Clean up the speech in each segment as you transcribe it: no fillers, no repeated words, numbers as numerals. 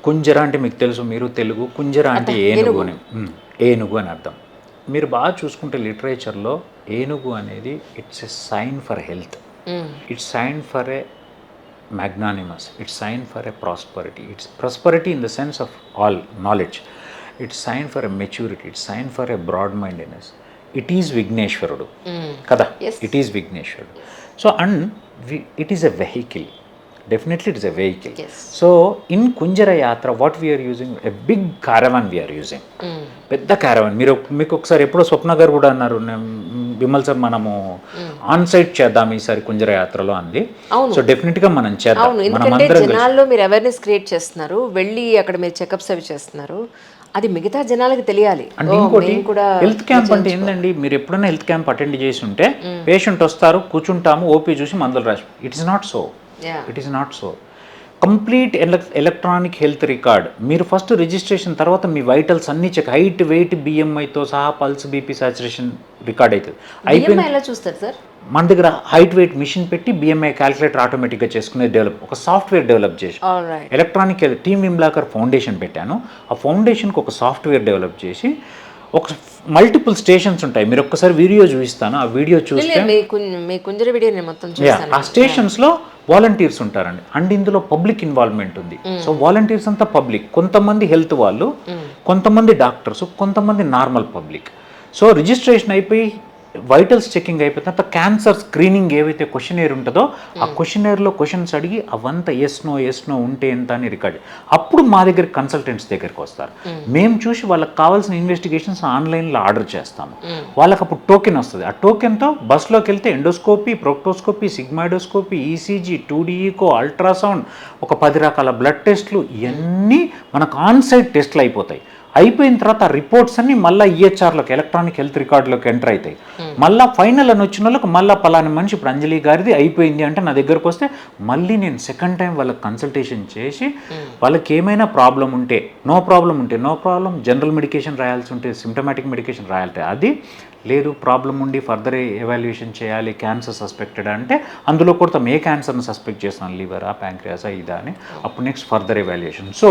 కుంజర అంటే మీకు తెలుసు, మీరు తెలుగు. కుంజర అంటే ఏనుగు అని, ఏనుగు అని అర్థం. మీరు బాగా చూసుకుంటే లిటరేచర్లో ఏనుగు అనేది it's a sign for health, it's sign for a magnanimous, it's sign for a prosperity, it's prosperity in the sense of all knowledge, it's sign for a maturity, it's sign for a broad mindedness. It is Vigneshwarudu kada, Yes. it is Vigneshwarudu. So and it is a vehicle, definitely it is a vehicle. Yes. So in Kunjara Yatra what we are using, a big caravan we are using, పెద్ద caravan. మీకు ఒకసారి ఎప్పుడో స్వప్న గారు కూడా అన్నారు, Vimal sir మనము on site చేద్దాం ఈసారి కుంజర యాత్రలో అంది. సో డెఫినెట్ గా మనం చేద్దాం. అవును, ఎందుకంటే జనాల్లో మీరు అవేర్నెస్ క్రియేట్ చేస్తున్నారు, వెళ్ళి అక్కడ మీరు చెకప్స్ అవి చేస్తున్నారు, అది మిగతా జనాలకి తెలియాలి. అంటే ఇంకోటి హెల్త్ క్యాంప్ అంటే ఏంటండి, మీరు ఎప్పుడైనా హెల్త్ క్యాంప్ అటెండ్ చేసి ఉంటే పేషెంట్ వస్తారు, కూర్చుంటాము, ఓపీ చూసి మందులు రాసి, it is not so, it is not so. Complete electronic health record. మీరు ఫస్ట్ రిజిస్ట్రేషన్ తర్వాత మీ వైటల్స్ అన్ని చెక్, హైట్, వెయిట్, బిఎంఐతో సహా పల్స్, బీపీ, సాచురేషన్ రికార్డ్ అవుతుంది. అయిపోయింది. ఎలా చూస్తారు సార్? మన దగ్గర హైట్ వెయిట్ మిషన్ పెట్టి బిఎంఐ క్యాలిక్యులేటర్ ఆటోమేటిక్గా చేసుకునే డెవలప్, ఒక సాఫ్ట్వేర్ డెవలప్ చేసి, ఎలక్ట్రానిక్ టీమ్ విమ్లాకర్ ఫౌండేషన్ పెట్టాను. ఆ ఫౌండేషన్కి ఒక సాఫ్ట్వేర్ డెవలప్ చేసి, ఒక మల్టిపుల్ స్టేషన్స్ ఉంటాయి. మీరు ఒక్కసారి వీడియో చూపిస్తాను, ఆ వీడియో చూస్తే ఆ స్టేషన్స్లో వాలంటీర్స్ ఉంటారండి. అండ్ ఇందులో పబ్లిక్ ఇన్వాల్వ్మెంట్ ఉంది. సో వాలంటీర్స్ అంతా పబ్లిక్, కొంతమంది హెల్త్ వాళ్ళు, కొంతమంది డాక్టర్స్, కొంతమంది నార్మల్ పబ్లిక్. సో రిజిస్ట్రేషన్ అయిపోయి వైటల్స్ చెకింగ్ అయిపోయిన తర్వాత క్యాన్సర్ స్క్రీనింగ్ ఏవైతే క్వశ్చనేర్ ఉంటుందో ఆ క్వశ్చనేర్లో క్వశ్చన్స్ అడిగి అవంతా ఎస్ నో ఉంటే ఎంత అని రికార్డ్, అప్పుడు మా దగ్గర కన్సల్టెంట్స్ దగ్గరికి వస్తారు. మేము చూసి వాళ్ళకి కావాల్సిన ఇన్వెస్టిగేషన్స్ ఆన్లైన్లో ఆర్డర్ చేస్తాము. వాళ్ళకి అప్పుడు టోకెన్ వస్తుంది. ఆ టోకెన్తో బస్లోకి వెళ్తే endoscopy, proctoscopy, sigmoidoscopy, ECG, 2D echo, ultrasound, ఒక 10 రకాల బ్లడ్ టెస్ట్లు, ఇవన్నీ మనకు ఆన్సైట్ టెస్ట్లు అయిపోతాయి. అయిపోయిన తర్వాత ఆ రిపోర్ట్స్ అన్ని మళ్ళీ ఈహెచ్ఆర్లోకి, ఎలక్ట్రానిక్ హెల్త్ రికార్డులోకి ఎంటర్ అవుతాయి. మళ్ళీ ఫైనల్ అని వచ్చిన వాళ్ళకి మళ్ళీ పలానా మనిషి, ఇప్పుడు అంజలి గారిది అయిపోయింది అంటే నా దగ్గరకు వస్తే మళ్ళీ నేను సెకండ్ టైం వాళ్ళకి కన్సల్టేషన్ చేసి, వాళ్ళకి ఏమైనా ప్రాబ్లం ఉంటే నో ప్రాబ్లం, జనరల్ మెడికేషన్ రాయాల్సి ఉంటే సిమ్టమాటిక్ మెడికేషన్ రాయాలి, అది లేదు ప్రాబ్లం ఉండి ఫర్దర్ ఎవాల్యుయేషన్ చేయాలి, క్యాన్సర్ సస్పెక్టెడ్ అంటే అందులో కూడా ఏ క్యాన్సర్ని సస్పెక్ట్ చేస్తున్నాను, లివరా, ప్యాంక్రియాసా, ఇదా అని, అప్పుడు next further evaluation. So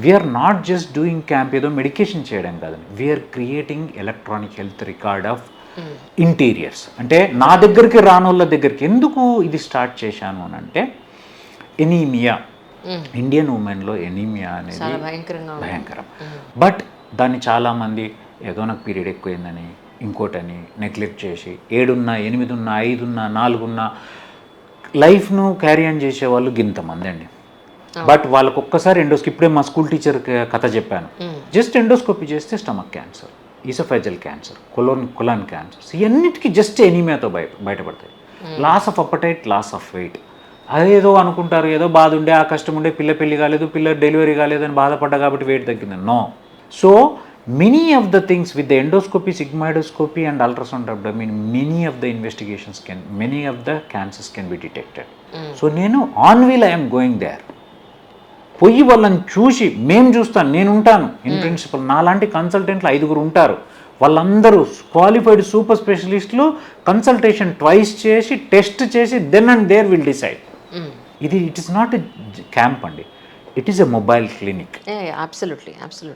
we're not just doing camp, ఏదో మెడికేషన్ చేయడం కాదండి, we're creating electronic health record of interiors. అంటే నా దగ్గరికి రానోళ్ళ దగ్గరికి ఎందుకు ఇది స్టార్ట్ చేశాను అని అంటే, ఎనీమియా, ఇండియన్ ఉమెన్లో ఎనీమియా అనేది భయంకరం. బట్ దాన్ని చాలామంది ఏదో నాకు పీరియడ్ ఎక్కువైందని, ఇంకోటని నెగ్లెక్ట్ చేసి 7 ఉన్నా, 8 ఉన్నా, 5 ఉన్నా, 4 ఉన్నా లైఫ్ను క్యారీ ఆన్ చేసేవాళ్ళు గింతమంది అండి. బట్ వాళ్ళకు ఒక్కసారి ఎండోస్కోపీ, ఇప్పుడే మా స్కూల్ టీచర్ కథ చెప్పాను, జస్ట్ ఎండోస్కోపీ చేస్తే stomach cancer, esophageal cancer, colon cancers, ఇవన్నిటికీ జస్ట్ ఎనీమియాతో బయటపడతాయి. Loss of appetite, loss of weight, అదేదో అనుకుంటారు, ఏదో బాధ ఉండే, ఆ కష్టం ఉండే, పిల్ల పెళ్లి కాలేదు, పిల్ల డెలివరీ కాలేదని బాధపడ్డా కాబట్టి వెయిట్ తగ్గింది, no. So many of the things with the endoscopy, sigmoidoscopy and ultrasound abdomen, many of the investigations many of the cancers can be detected. So నేను on wheel I am going there, పోయి వాళ్ళని చూసి, మేము చూస్తాను, నేను ఉంటాను in principle, నాలాంటి కన్సల్టెంట్లు 5 ఉంటారు, వాళ్ళందరూ క్వాలిఫైడ్ సూపర్ స్పెషలిస్టులు, కన్సల్టేషన్ ట్వైస్ చేసి, టెస్ట్ చేసి, then and there will decide. ఇది it is not a camp అండి, it is a mobile clinic. Absolutely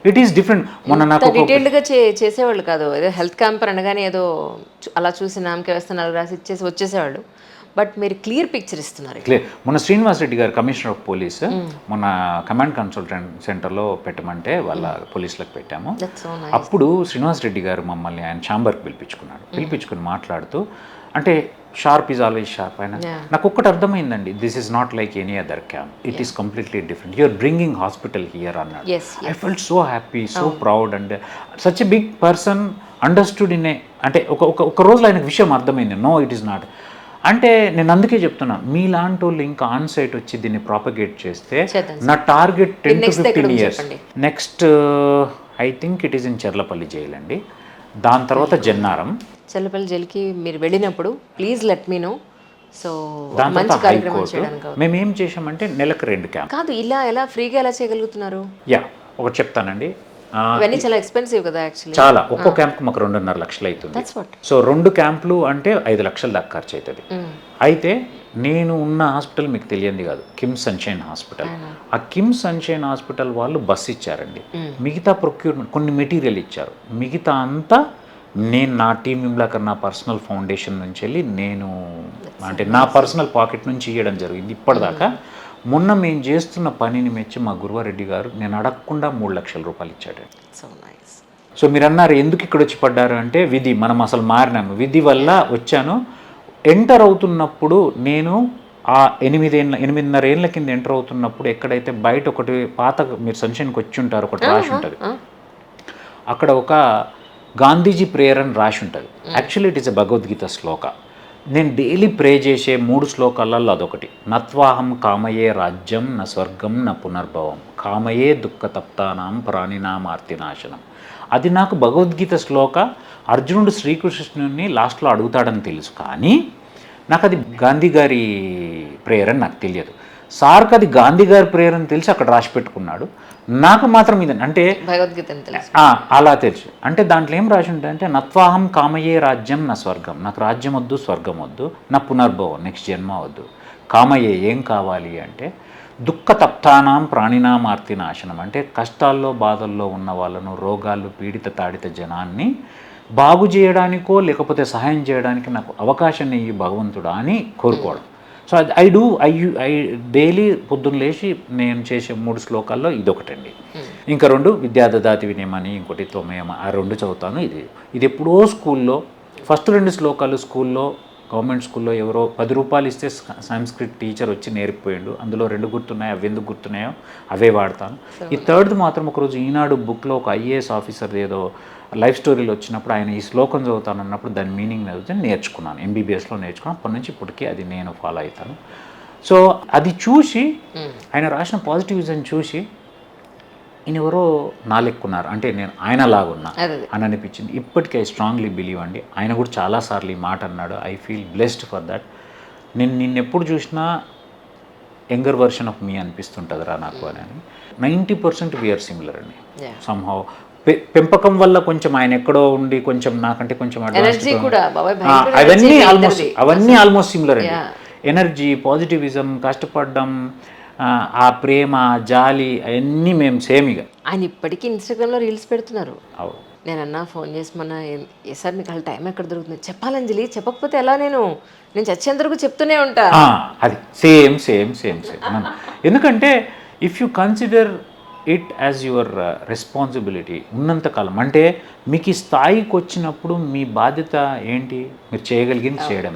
it is different. మొన్న నాకు డీటెయిల్డ్గా చేసేవాళ్ళు కాదు, ఏదో హెల్త్ క్యాంపర్ అనగానే ఏదో అలా చూసి నామకే వేస్తున్నారు, రాసి ఇచ్చేసి వచ్చేసేవాళ్ళు. బట్ మీరు క్లియర్ పిక్చర్ ఇస్తున్నారు. క్లియర్. మొన్న శ్రీనివాస్ రెడ్డి గారు, కమిషనర్ ఆఫ్ పోలీస్, మొన్న కమాండ్ కన్సల్టెంట్ సెంటర్లో పెట్టమంటే వాళ్ళ పోలీసులకు పెట్టాము. అప్పుడు శ్రీనివాస్ రెడ్డి గారు మమ్మల్ని ఆయన ఛాంబర్కి పిలిపించుకుని మాట్లాడుతూ, అంటే షార్ప్ ఈజ్ ఆల్వేస్ షార్ప్. ఆయన నాకు ఒక్కటి అర్థమైందండి, this is not like any other camp, it is completely different, you're bringing hospital here అన్నాడు. I felt so happy, so proud, and such a big person understood in a, అంటే ఒక రోజులో ఆయనకు విషయం అర్థమైంది, నో ఇట్ ఈస్ నాట్. అంటే నేను అందుకే చెప్తున్నా, మీలాంటి వాళ్ళు ఇంకా ఆన్ సైట్ వచ్చి దీన్ని ప్రాపగేట్ చేస్తే, నా target 10 to 15 years. Next I think it is in Cherlapally jail అండి, దాని తర్వాత జన్నారం. చెర్లపల్లి జైలుకి మీరు వెళ్ళినప్పుడు please let me know. So దాని తర్వాత హైకోర్టు. మేము ఏం చేసామంటే నెలకు 2 క్యాంప్ కాదు, ఇలా ఎలా ఫ్రీగా ఎలా చేయగలుగుతున్నారు? ఒకటి చెప్తానండి, ఇవన్నీ చాలా ఎక్స్పెన్సివ్ కదా యాక్చువల్లీ. చాలా, ఒక్కో క్యాంప్కి మాకు 2.5 లక్షలు అవుతుంది. That's what. సో 2 క్యాంపులు అంటే 5 లక్షల దాకా ఖర్చు అవుతుంది. అయితే నేను ఉన్న హాస్పిటల్ మీకు తెలియంది కాదు, కిమ్స్ సన్షైన్ హాస్పిటల్. ఆ కిమ్స్ సన్షైన్ హాస్పిటల్ వాళ్ళు బస్సు ఇచ్చారండి, మిగతా ప్రొక్యూర్మెంట్ కొన్ని మెటీరియల్ ఇచ్చారు, మిగతా అంతా నేను నా టీం విమ్లాకర్ నా పర్సనల్ ఫౌండేషన్ నుంచి వెళ్ళి నేను అంటే నా పర్సనల్ పాకెట్ నుంచి ఇవ్వడం జరిగింది ఇప్పటిదాకా. మొన్న మేము చేస్తున్న పనిని మెచ్చి మా గురువారెడ్డి గారు నేను అడగకుండా 3 లక్షల రూపాయలు ఇచ్చాడు. So nice. సో మీరు అన్నారు ఎందుకు ఇక్కడ వచ్చి పడ్డారు అంటే, విధి, మనం అసలు మారినాము, విధి వల్ల వచ్చాను. ఎంటర్ అవుతున్నప్పుడు నేను ఆ 8.5 ఏళ్ళ కింద ఎంటర్ అవుతున్నప్పుడు ఎక్కడైతే బయట ఒకటి పాత, మీరు సన్షైన్కి వచ్చి ఉంటారు, ఒకటి రాసి ఉంటుంది, అక్కడ ఒక గాంధీజీ ప్రేయర్ అని రాసి ఉంటుంది. Actually it is a Bhagavad Gita shloka. నేను డైలీ ప్రే చేసే 3 శ్లోకాలలో అదొకటి. నత్వాహం కామయే రాజ్యం న స్వర్గం న పునర్భవం కామయే దుఃఖతప్తానాం ప్రాణినామార్తినాశనం. అది నాకు భగవద్గీత శ్లోక. అర్జునుడు శ్రీకృష్ణుని లాస్ట్లో అడుగుతాడని తెలుసు, కానీ నాకు అది గాంధీ గారి ప్రేయర్ అని నాకు తెలియదు. సార్కి అది గాంధీ గారి ప్రేయర్ అని తెలిసి అక్కడ రాసి పెట్టుకున్నాడు, నాకు మాత్రం ఇది అంటే భగవద్గీత అలా తెలుసు. అంటే దాంట్లో ఏం రాసి ఉంటాయంటే, నత్వాహం కామయే రాజ్యం నా స్వర్గం, నాకు రాజ్యం వద్దు, స్వర్గం వద్దు, నా పునర్భవం, నెక్స్ట్ జన్మ వద్దు. కామయే ఏం కావాలి అంటే, దుఃఖ తప్తానాం ప్రాణినామార్తి నాశనం, అంటే కష్టాల్లో బాధల్లో ఉన్న వాళ్ళను, రోగాలు పీడిత తాడిత జనాన్ని బాగు చేయడానికో లేకపోతే సహాయం చేయడానికి నాకు అవకాశం ఇయ్యి భగవంతుడా అని కోరుకోవడం. సో ఐ డైలీ పొద్దున్న లేచి నేను చేసే 3 శ్లోకాల్లో ఇదొకటండి. ఇంకా 2 విద్యాదదాతి వినయమని, ఇంకోటి తొమయమ, ఆ 2 చదువుతాను. ఇది ఎప్పుడో స్కూల్లో ఫస్ట్ 2 శ్లోకాలు స్కూల్లో, గవర్నమెంట్ స్కూల్లో ఎవరో 10 రూపాయలు ఇస్తే సంస్కృత్ టీచర్ వచ్చి నేర్పిపోయాడు. అందులో 2 గుర్తున్నాయి, అవి ఎందుకు గుర్తున్నాయో అవే వాడతాను. ఈ థర్డ్ది మాత్రం ఒకరోజు ఈనాడు బుక్లో ఒక ఐఏఎస్ ఆఫీసర్ ఏదో లైఫ్ స్టోరీలు వచ్చినప్పుడు ఆయన ఈ శ్లోకం చదువుతాను అన్నప్పుడు దాని మీనింగ్ చదివితే నేర్చుకున్నాను, ఎంబీబీఎస్లో నేర్చుకున్నాను. అప్పటి నుంచి ఇప్పటికీ అది నేను ఫాలో అవుతాను. సో అది చూసి, ఆయన రాసిన పాజిటివిజం చూసి, ఈయన ఎవరో నాలెక్కున్నారు అంటే నేను ఆయన లాగున్నా అని అనిపించింది. ఇప్పటికీ ఐ స్ట్రాంగ్లీ బిలీవ్ అండి. ఆయన కూడా చాలాసార్లు ఈ మాట అన్నాడు. I feel blessed for that. నిన్నెప్పుడు చూసినా యంగర్ వర్షన్ ఆఫ్ మీ అనిపిస్తుంటుంది రా నాకు అని. 90% వీఆర్ సిమిలర్ అండి సమ్హౌ. పెంపకం వల్ల కొంచెం ఆయన ఎక్కడో ఉండి కొంచెం నాకంటే కొంచెం అవన్నీ ఆల్మోస్ట్ సిమిలర్ అండి. ఎనర్జీ, పాజిటివిజం, కష్టపడడం, ఆ ప్రేమ, జాలి, అవన్నీ మేము సేమిగా. ఆయన ఇప్పటికీ ఇన్స్టాగ్రామ్లో రీల్స్ పెడుతున్నారు. నేనన్నా ఫోన్ చేసి మొన్న, సార్ మీకు అసలు టైం ఎక్కడ దొరుకుతుంది చెప్పాలంజలి, చెప్పకపోతే ఎలా, నేను చచ్చేంతవరకు చెప్తూనే ఉంటా. అది సేమ్ సేమ్ సేమ్ సేమ్. ఎందుకంటే if you consider it as your responsibility ఉన్నంతకాలం, అంటే మీకు ఈ స్థాయికి వచ్చినప్పుడు మీ బాధ్యత ఏంటి, మీరు చేయగలిగింది చేయడం.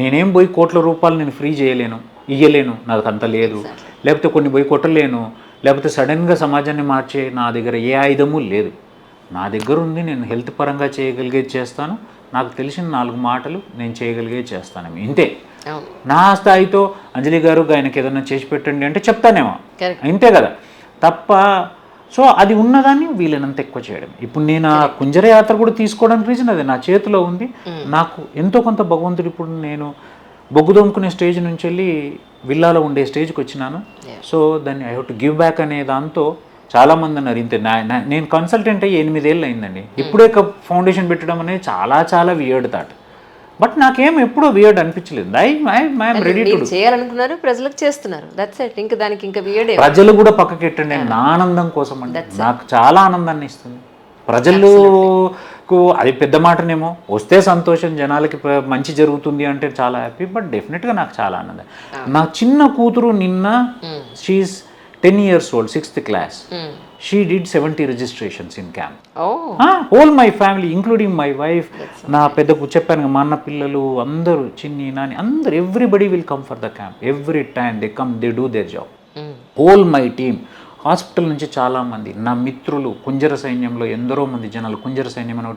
నేనేం పోయి కోట్ల రూపాయలు నేను ఫ్రీ చేయలేను, ఇయ్యలేను, నాకు అంత లేదు, లేకపోతే కొన్ని పోయి కొట్టలేను, లేకపోతే సడన్గా సమాజాన్ని మార్చే నా దగ్గర ఏ ఆయుధము లేదు. నా దగ్గర ఉంది, నేను హెల్త్ పరంగా చేయగలిగేది చేస్తాను, నాకు తెలిసిన 4 మాటలు నేను చేయగలిగేది చేస్తాను, ఇంతే. నా స్థాయితో అంజలి గారు ఆయనకి ఏదైనా చేసి పెట్టండి అంటే చెప్తానేమో, ఇంతే కదా తప్ప. సో అది ఉన్నదాన్ని వీలైనంత ఎక్కువ చేయడం. ఇప్పుడు నేను ఆ కుంజర యాత్ర కూడా తీసుకోవడానికి రీజన్ అదే, నా చేతిలో ఉంది. నాకు ఎంతో కొంత భగవంతుడు, ఇప్పుడు నేను బొగ్గు దొమ్ముకునే స్టేజ్ నుంచి వెళ్ళి విల్లాలో ఉండే స్టేజ్కి వచ్చినాను. సో దాన్ని I have to give back అనే దాంతో చాలామంది అన్నారు. ఇంతే, నేను కన్సల్టెంట్ అయ్యి 8 ఏళ్ళు అయిందండి. ఇప్పుడే ఫౌండేషన్ పెట్టడం అనేది చాలా చాలా వియర్డ్ థాట్. బట్ నాకేం ఎప్పుడూ వియర్డ్ అనిపించలేదు. ఐఎమ్ రెడీ టు చేయాలనుకున్నారు, ప్రజలకు చేస్తున్నారు, దట్స్ ఇట్. ఇంకా దానికి ఇంకా వియర్డ్. ప్రజలు కూడా పక్కకి పెట్టండి, నా ఆనందం కోసం అంటే నాకు చాలా ఆనందాన్ని ఇస్తుంది. ప్రజలకు అది పెద్ద మాటనేమో, వస్తే సంతోషం, జనాలకి మంచి జరుగుతుంది అంటే చాలా హ్యాపీ, బట్ డెఫినెట్గా నాకు చాలా ఆనందం. నా చిన్న కూతురు నిన్న, she is 10 years old, 6th class. She did 70 registrations in camp. All my family, including my wife, నా పెద్దకు చెప్పాను, మా అన్న పిల్లలు అందరూ, చిన్ని నాని అందరూ, everybody will come for the camp. Every time they come, they do their job. Whole my team, hospital నుంచి చాలామంది నా మిత్రులు, కుంజర సైన్యంలో ఎందరో మంది జనాలు, కుంజర సైన్యం అని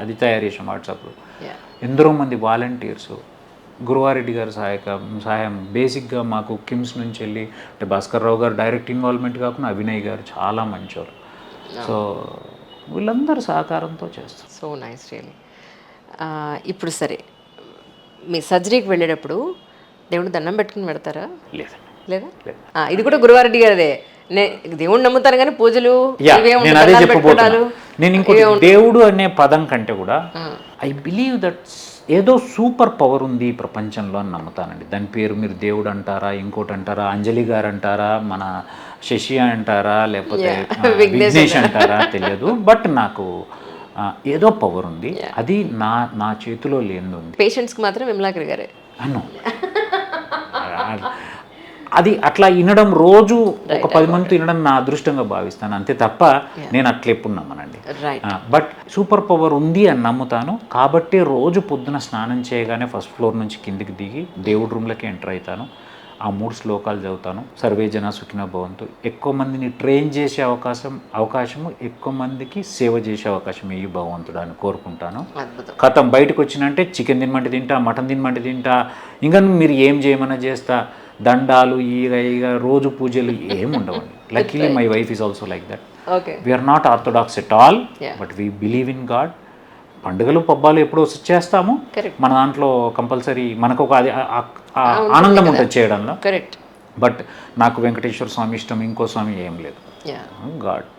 అది తయారు చేసాం వాట్సాప్లో, ఎందరో మంది వాలంటీర్స్, గురువారెడ్డి గారి సహాయం బేసిక్గా మాకు కిమ్స్ నుంచి వెళ్ళి, అంటే భాస్కర్ రావు గారు డైరెక్ట్ ఇన్వాల్వ్మెంట్ కాకుండా అభినయ్ గారు చాలా మంచివారు. సో వీళ్ళందరూ సహకారంతో చేస్తారు. So nice really. ఇప్పుడు సరే, మీ సర్జరీకి వెళ్ళేటప్పుడు దేవుడు దండం పెట్టుకుని పెడతారా? లేదా? లేదా? ఇది కూడా గురువారెడ్డి గారిదే. దేవుణ్ణి నమ్ముతాను కానీ పూజలు యా ఇవే నేను ఉంటాయి, అదే దండాలు చెప్పబోతున్నా. పెట్టుకోవడాలు. నేను ఇంకోటి దేవుడు అనే పదం కంటే కూడా ఐ బిలీవ్ దట్ ఏదో సూపర్ పవర్ ఉంది ఈ ప్రపంచంలో అని నమ్ముతానండి. దాని పేరు మీరు దేవుడు అంటారా, ఇంకోటి అంటారా, అంజలి గారు అంటారా, మన శశి అంటారా, లేకపోతే విఘ్నేష్ అంటారా తెలియదు. బట్ నాకు ఏదో పవర్ ఉంది, అది నా చేతిలో లేనిది ఉంది. పేషెంట్స్కి మాత్రం విమలాకర్ గారే అను అది అట్లా వినడం రోజు ఒక 10 మందితో వినడం నా అదృష్టంగా భావిస్తాను, అంతే తప్ప నేను అట్లా ఎప్పుడు నమ్మనండి. రైట్. బట్ సూపర్ పవర్ ఉంది అని నమ్ముతాను కాబట్టి రోజు పొద్దున స్నానం చేయగానే ఫస్ట్ ఫ్లోర్ నుంచి కిందికి దిగి దేవుడి రూమ్లోకి ఎంటర్ అవుతాను. ఆ 3 శ్లోకాలు చదువుతాను. సర్వే జన సుఖినో భవంతు. ఎక్కువ మందిని ట్రైన్ చేసే అవకాశము ఎక్కువ మందికి సేవ చేసే అవకాశం ఇవి భగవంతుడు అని కోరుకుంటాను. అద్భుతం. కథం బయటకు వచ్చినంటే చికెన్ తినమంటే తింటా, మటన్ తినమంటే తింటా, ఇంకా మీరు ఏం చేయమన్నా చేస్తా. దండాలు ఈగ రోజు పూజలు ఏముండవండి. Luckily my wife is also like that. Okay. We are not orthodox at all, but we believe in God. పండుగలు పబ్బాలు ఎప్పుడో చేస్తాము, మన దాంట్లో కంపల్సరీ మనకు ఒక అది ఆనందం ఉంటుంది చేయడంలో. కరెక్ట్. బట్ నాకు వెంకటేశ్వర స్వామి ఇష్టం, ఇంకో స్వామి ఏం లేదు. గాడ్.